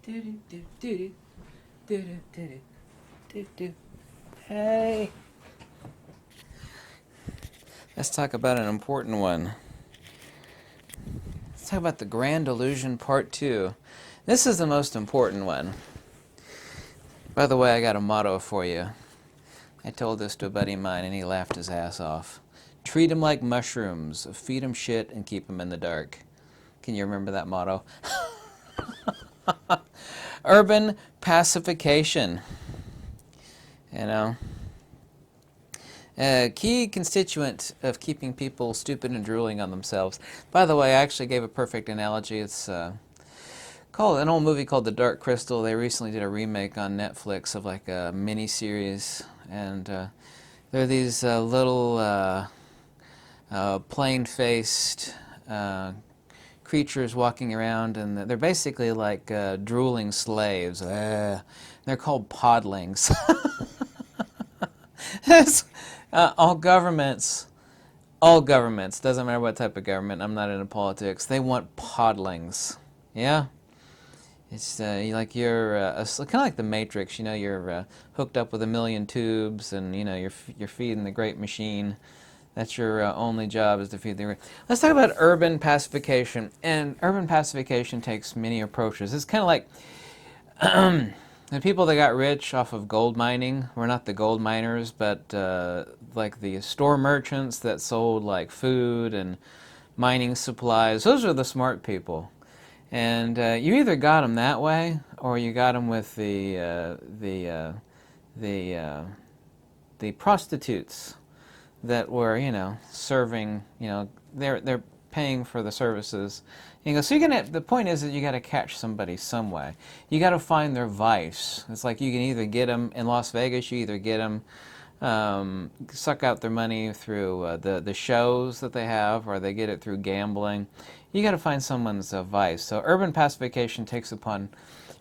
Hey, let's talk about an important one. Let's talk about the Grand Illusion Part 2. This is the most important one. By the way, I got a motto for you. I told this to a buddy of mine and he laughed his ass off. Treat them like mushrooms, feed them shit, and keep them in the dark. Can you remember that motto? Urban pacification. You know, a key constituent of keeping people stupid and drooling on themselves. By the way, I actually gave a perfect analogy. It's called an old movie called The Dark Crystal. They recently did a remake on Netflix of like a mini series, and there are these little plain-faced creatures walking around, and they're basically like drooling slaves. They're called podlings. All governments, doesn't matter what type of government, I'm not into politics, they want podlings. Yeah? It's like you're kind of like the Matrix, you know, you're hooked up with a million tubes, and you know you're feeding the great machine. That's your only job, is to feed the great. Let's talk about urban pacification. And urban pacification takes many approaches. It's kind of like the people that got rich off of gold mining were not the gold miners, but like the store merchants that sold like food and mining supplies. Those are the smart people. And you either got them that way, or you got them with the prostitutes that were, you know, serving. You know, they're paying for the services. You go, so you're gonna. The point is that you got to catch somebody some way. You got to find their vice. It's like you can either get them in Las Vegas. You either get them. Suck out their money through the shows that they have, or they get it through gambling. You got to find someone's vice. So urban pacification takes upon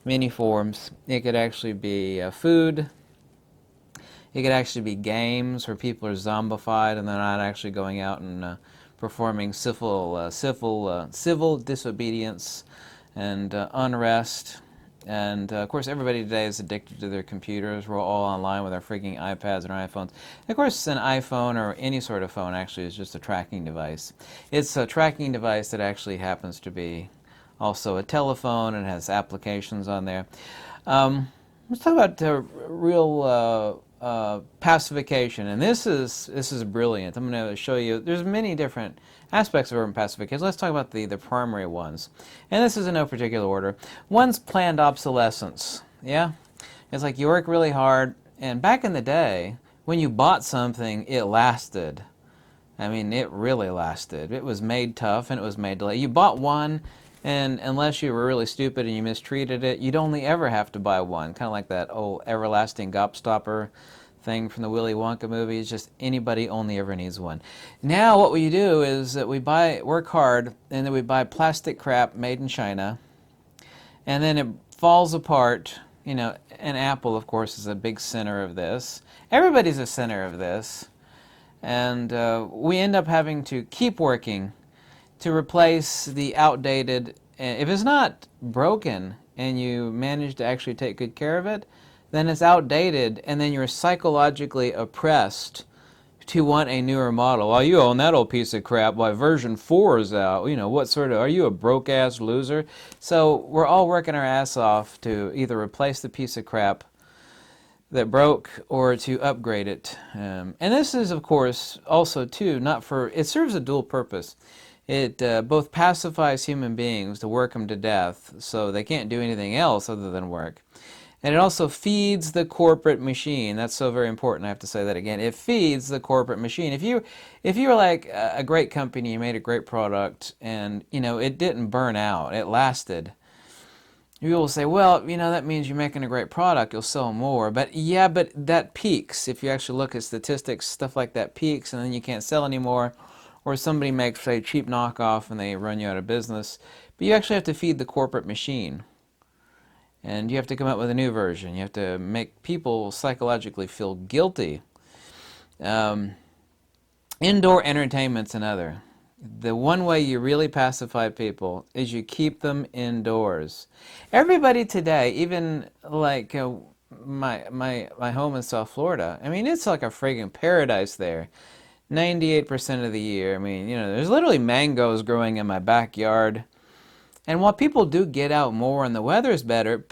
many forms. It could actually be food. It could actually be games where people are zombified and they're not actually going out and performing civil disobedience and unrest. And of course, everybody today is addicted to their computers. We're all online with our freaking iPads and our iPhones. And of course, an iPhone or any sort of phone actually is just a tracking device. It's a tracking device that actually happens to be also a telephone and has applications on there. Let's talk about real pacification, and this is brilliant. I'm going to show you. There's many different aspects of urban pacification. Let's talk about the primary ones, and this is in no particular order. One's planned obsolescence. Yeah, it's like you work really hard, and back in the day, when you bought something, it lasted. I mean, it really lasted. It was made tough, and it was made to last. You bought one, and unless you were really stupid and you mistreated it, you'd only ever have to buy one. Kind of like that old everlasting gobstopper thing from the Willy Wonka movie. It's just anybody only ever needs one. Now what we do is that we work hard, and then we buy plastic crap made in China, and then it falls apart. You know, and Apple, of course, is a big center of this. Everybody's a center of this. And we end up having to keep working to replace the outdated. If it's not broken and you manage to actually take good care of it, then it's outdated, and then you're psychologically oppressed to want a newer model. Well, you own that old piece of crap. Why, version 4 is out. You know, what sort of, are you a broke-ass loser? So we're all working our ass off to either replace the piece of crap that broke or to upgrade it. And this is, of course, also, too, not for, it serves a dual purpose. It both pacifies human beings to work them to death so they can't do anything else other than work. And it also feeds the corporate machine. That's so very important. I have to say that again. It feeds the corporate machine. If you were like a great company, you made a great product, and you know it didn't burn out, it lasted. You will say, well, you know, that means you're making a great product, you'll sell more. But yeah, but that peaks. If you actually look at statistics, stuff like that peaks, and then you can't sell anymore. Or somebody makes a cheap knockoff and they run you out of business. But you actually have to feed the corporate machine. And you have to come up with a new version. You have to make people psychologically feel guilty. Indoor entertainment's another. The one way you really pacify people is you keep them indoors. Everybody today, even like my home in South Florida, I mean, it's like a friggin' paradise there. 98% of the year. I mean, there's literally mangoes growing in my backyard. And while people do get out more and the weather's better,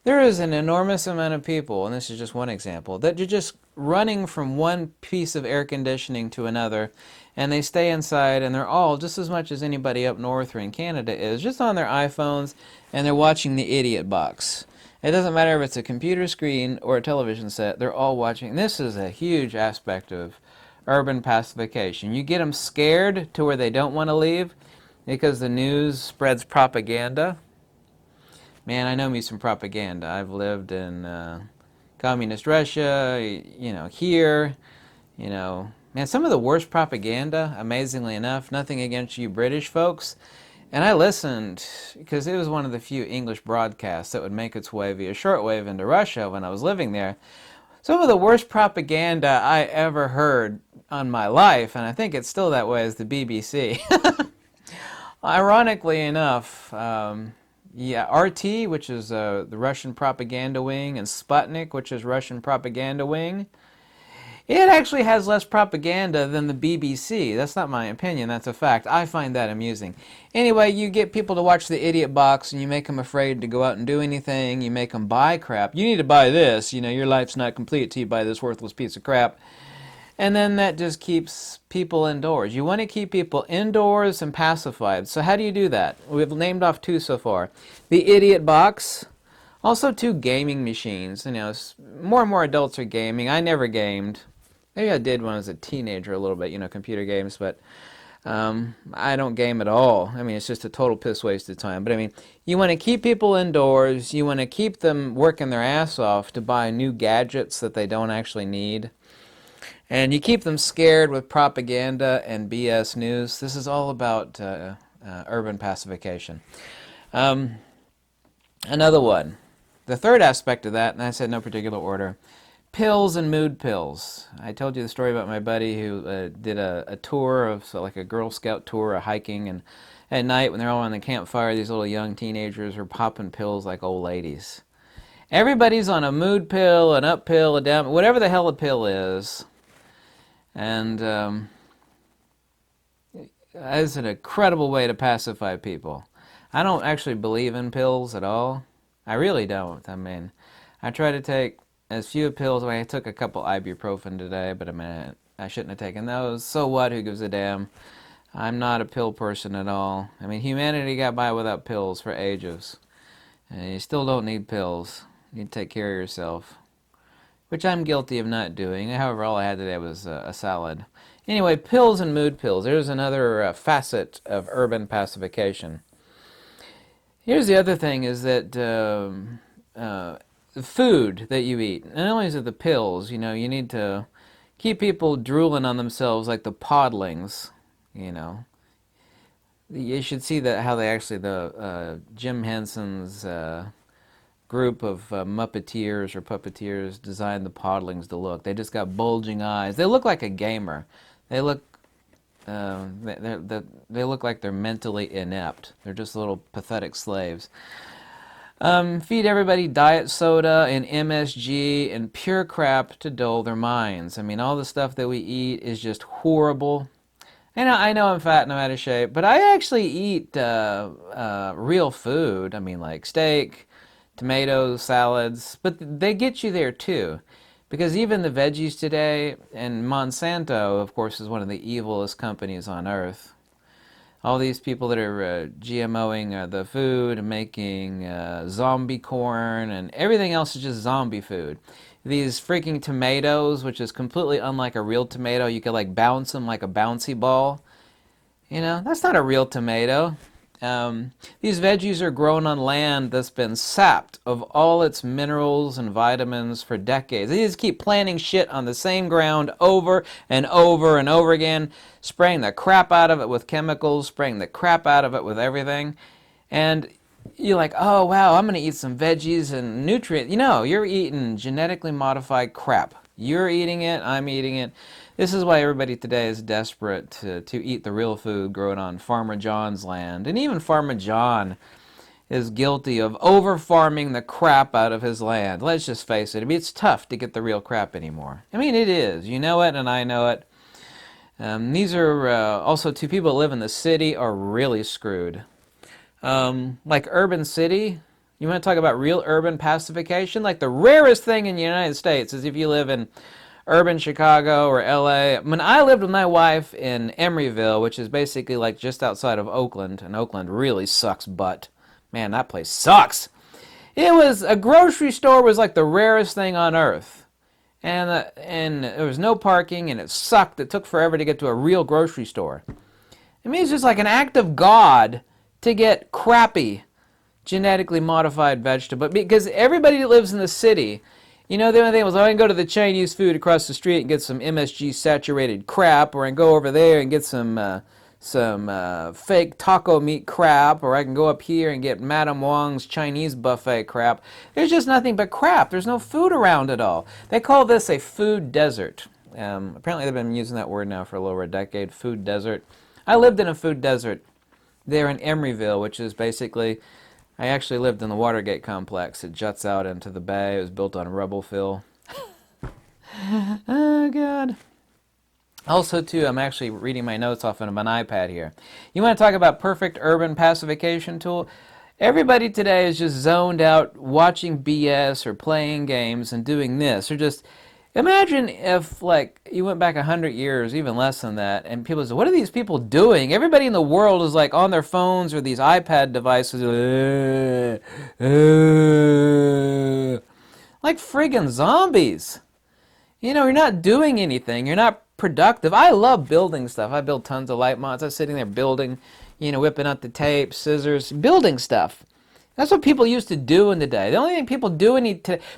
there is an enormous amount of people, and this is just one example, that you're just running from one piece of air conditioning to another, and they stay inside, and they're all, just as much as anybody up north or in Canada is, just on their iPhones, and they're watching the idiot box. It doesn't matter if it's a computer screen or a television set, they're all watching. This is a huge aspect of urban pacification. You get them scared to where they don't want to leave because the news spreads propaganda. Man, I know me some propaganda. I've lived in communist Russia, here, Man, some of the worst propaganda, amazingly enough, nothing against you British folks, and I listened because it was one of the few English broadcasts that would make its way via shortwave into Russia when I was living there. Some of the worst propaganda I ever heard on my life, and I think it's still that way, is the BBC. Ironically enough, RT, which is the Russian propaganda wing, and Sputnik, which is Russian propaganda wing, it actually has less propaganda than the BBC. That's not my opinion, that's a fact. I find that amusing. Anyway, you get people to watch the idiot box and you make them afraid to go out and do anything. You make them buy crap. You need to buy this. Your life's not complete till you buy this worthless piece of crap. And then that just keeps people indoors. You want to keep people indoors and pacified. So how do you do that? We've named off 2 so far. The idiot box. Also 2 gaming machines. More and more adults are gaming. I never gamed. Maybe I did when I was a teenager a little bit, computer games, but I don't game at all. I mean, it's just a total piss waste of time. But I mean, you want to keep people indoors. You want to keep them working their ass off to buy new gadgets that they don't actually need. And you keep them scared with propaganda and BS news. This is all about urban pacification. Another one. The third aspect of that, and I said no particular order, pills and mood pills. I told you the story about my buddy who did a tour of, like a Girl Scout tour, a hiking, and at night when they're all on the campfire, these little young teenagers are popping pills like old ladies. Everybody's on a mood pill, an up pill, a down, whatever the hell a pill is. And it's an incredible way to pacify people. I don't actually believe in pills at all. I really don't. I mean, I try to take as few pills. I took a couple ibuprofen today, but I mean, I shouldn't have taken those. So what? Who gives a damn? I'm not a pill person at all. I mean, humanity got by without pills for ages. And you still don't need pills. You need to take care of yourself. Which I'm guilty of not doing. However, all I had today was a salad. Anyway, pills and mood pills. There's another facet of urban pacification. Here's the other thing is that the food that you eat, not only is it the pills, you need to keep people drooling on themselves like the podlings, You should see how they actually, Jim Henson's group of Muppeteers or puppeteers designed the podlings to look. They just got bulging eyes. They look like a gamer. They look they look like they're mentally inept. They're just little pathetic slaves. Feed everybody diet soda and MSG and pure crap to dull their minds. I mean, all the stuff that we eat is just horrible. I know I'm fat and I'm out of shape, but I actually eat real food. I mean, like steak, tomatoes, salads, but they get you there too. Because even the veggies today, and Monsanto, of course, is one of the evilest companies on earth. All these people that are GMOing the food and making zombie corn and everything else is just zombie food. These freaking tomatoes, which is completely unlike a real tomato, you could like bounce them like a bouncy ball. That's not a real tomato. These veggies are grown on land that's been sapped of all its minerals and vitamins for decades. They just keep planting shit on the same ground over and over and over again, spraying the crap out of it with chemicals, spraying the crap out of it with everything. And you're like, oh wow, I'm going to eat some veggies and nutrients. You're eating genetically modified crap. You're eating it, I'm eating it. This is why everybody today is desperate to eat the real food grown on Farmer John's land. And even Farmer John is guilty of over-farming the crap out of his land. Let's just face it. I mean, it's tough to get the real crap anymore. I mean, it is. You know it, and I know it. These are also two people that live in the city are really screwed. Like urban city, you want to talk about real urban pacification? Like the rarest thing in the United States is if you live in urban Chicago or LA. When I lived with my wife in Emeryville, which is basically like just outside of Oakland, and Oakland really sucks butt. Man, that place sucks. A grocery store was like the rarest thing on earth. And there was no parking, and it sucked. It took forever to get to a real grocery store. I mean, it's just like an act of God to get crappy genetically modified vegetable, because everybody that lives in the city, the only thing was, I can go to the Chinese food across the street and get some MSG saturated crap, or I can go over there and get some fake taco meat crap, or I can go up here and get Madame Wong's Chinese buffet crap. There's just nothing but crap. There's no food around at all. They call this a food desert. Apparently they've been using that word now for a little over a decade, food desert. I lived in a food desert there in Emeryville, which is basically, I actually lived in the Watergate complex. It juts out into the bay. It was built on rubble fill. Oh, God. Also, too, I'm actually reading my notes off of an iPad here. You want to talk about perfect urban pacification tool? Everybody today is just zoned out watching BS or playing games and doing this. Or just, imagine if, like, you went back 100 years, even less than that, and people say, what are these people doing? Everybody in the world is, like, on their phones or these iPad devices. Like friggin' zombies. You're not doing anything. You're not productive. I love building stuff. I build tons of light mods. I was sitting there building, whipping out the tape, scissors, building stuff. That's what people used to do in the day. The only thing people do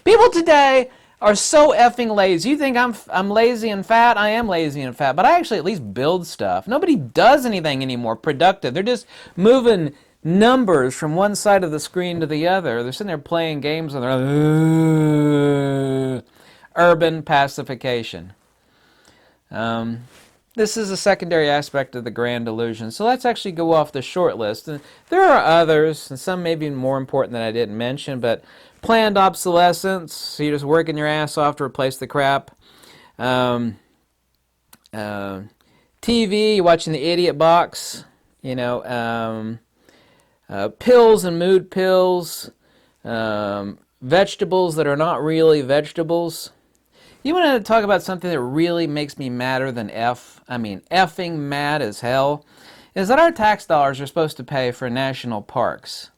people today are so effing lazy. You think I'm lazy and fat? I am lazy and fat, but I actually at least build stuff. Nobody does anything anymore productive. They're just moving numbers from one side of the screen to the other. They're sitting there playing games on their own. Urban pacification. This is a secondary aspect of the grand illusion. So let's actually go off the short list. And there are others, and some may be more important that I didn't mention, but planned obsolescence, so you're just working your ass off to replace the crap. TV, you're watching the idiot box. Pills and mood pills. Vegetables that are not really vegetables. You want to talk about something that really makes me madder than effing mad as hell, is that our tax dollars are supposed to pay for national parks.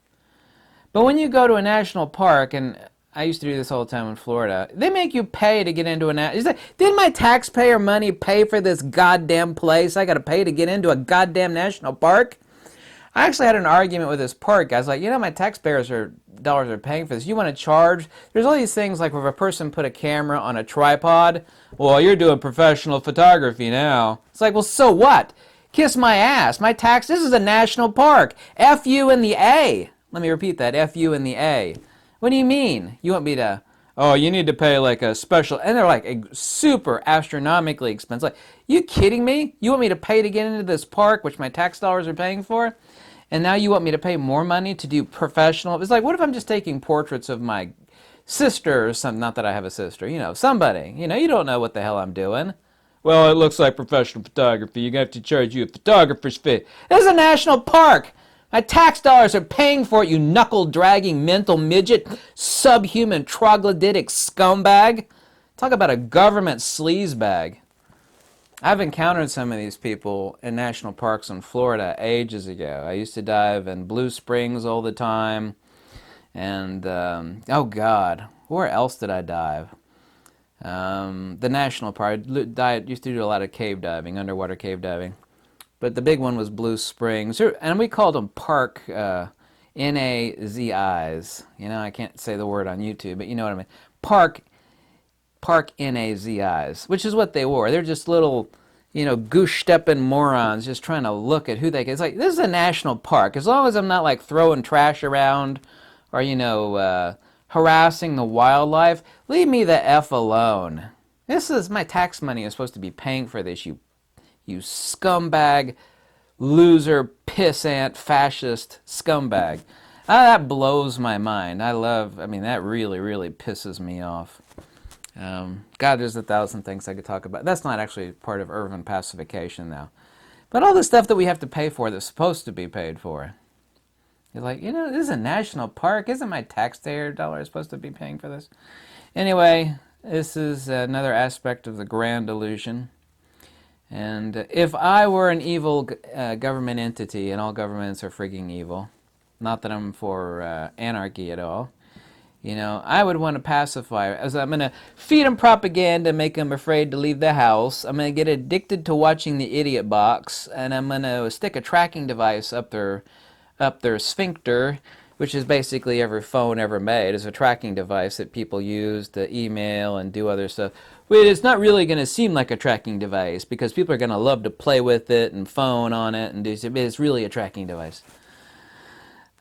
But when you go to a national park, and I used to do this all the time in Florida, they make you pay to get into didn't my taxpayer money pay for this goddamn place? I got to pay to get into a goddamn national park? I actually had an argument with this park. I was like, my taxpayers dollars are paying for this. You want to charge? There's all these things like if a person put a camera on a tripod, well, you're doing professional photography now. It's like, well, so what? Kiss my ass. This is a national park. F you and the A. Let me repeat that. F you and the A. What do you mean? You want me to, you need to pay like a special, and they're like super astronomically expensive. Like, you kidding me? You want me to pay to get into this park, which my tax dollars are paying for? And now you want me to pay more money to do professional? It's like, what if I'm just taking portraits of my sister or something? Not that I have a sister, somebody. You don't know what the hell I'm doing. Well, it looks like professional photography. You're going to have to charge you a photographer's fee. This is a national park. My tax dollars are paying for it, you knuckle-dragging mental midget, subhuman troglodytic scumbag. Talk about a government sleazebag. I've encountered some of these people in national parks in Florida ages ago. I used to dive in Blue Springs all the time. And, oh God, where else did I dive? The national park. I used to do a lot of cave diving, underwater cave diving. But the big one was Blue Springs. And we called them park N-A-Z-I's. I can't say the word on YouTube, but you know what I mean. Park N-A-Z-I's, which is what they were. They're just little, goose-stepping morons just trying to look at who they can. It's like, this is a national park. As long as I'm not, like, throwing trash around or, harassing the wildlife, leave me the F alone. This is my tax money is supposed to be paying for this, you scumbag, loser, pissant, fascist scumbag. That blows my mind. I mean, that really, really pisses me off. God, there's 1,000 things I could talk about. That's not actually part of urban pacification now. But all the stuff that we have to pay for that's supposed to be paid for. You're like, this is a national park. Isn't my taxpayer dollar supposed to be paying for this? Anyway, this is another aspect of the grand illusion. And if I were an evil government entity, and all governments are freaking evil, not that I'm for anarchy at all, I would want to pacify. As I'm going to feed them propaganda, make them afraid to leave the house. I'm going to get addicted to watching the idiot box, and I'm going to stick a tracking device up their sphincter, which is basically every phone ever made, is a tracking device that people use to email and do other stuff. But it's not really going to seem like a tracking device because people are going to love to play with it and phone on it and do. But it's really a tracking device.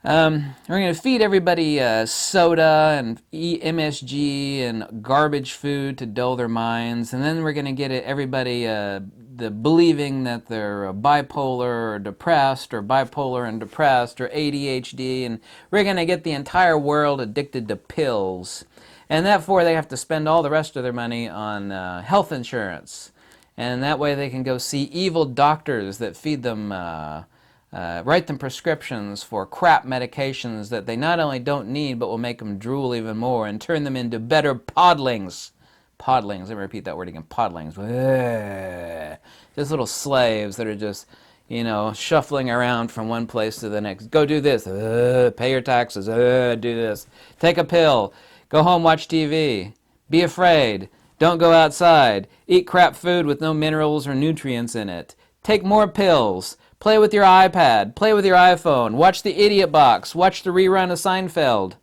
We're going to feed everybody soda and MSG and garbage food to dull their minds, and then we're going to get everybody the believing that they're bipolar or depressed or bipolar and depressed or ADHD, and we're going to get the entire world addicted to pills. And therefore they have to spend all the rest of their money on health insurance. And that way they can go see evil doctors that feed them, write them prescriptions for crap medications that they not only don't need, but will make them drool even more and turn them into better podlings. Podlings, let me repeat that word again, podlings. Just little slaves that are just, shuffling around from one place to the next. Go do this, pay your taxes, do this. Take a pill. Go home, watch TV. Be afraid. Don't go outside. Eat crap food with no minerals or nutrients in it. Take more pills. Play with your iPad. Play with your iPhone. Watch the Idiot Box. Watch the rerun of Seinfeld.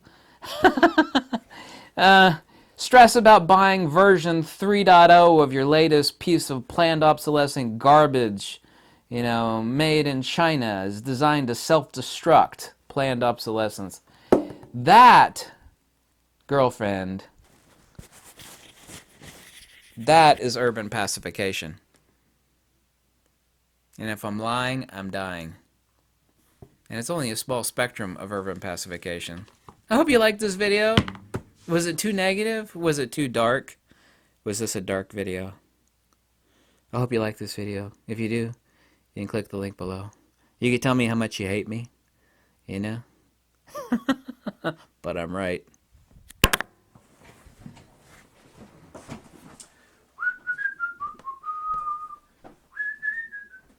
Stress about buying version 3.0 of your latest piece of planned obsolescent garbage, made in China, is designed to self-destruct. Planned obsolescence. That, girlfriend, that is urban pacification. And if I'm lying, I'm dying. And it's only a small spectrum of urban pacification. I hope you liked this video. Was it too negative? Was it too dark? Was this a dark video? I hope you liked this video. If you do, you can click the link below. You can tell me how much you hate me, But I'm right.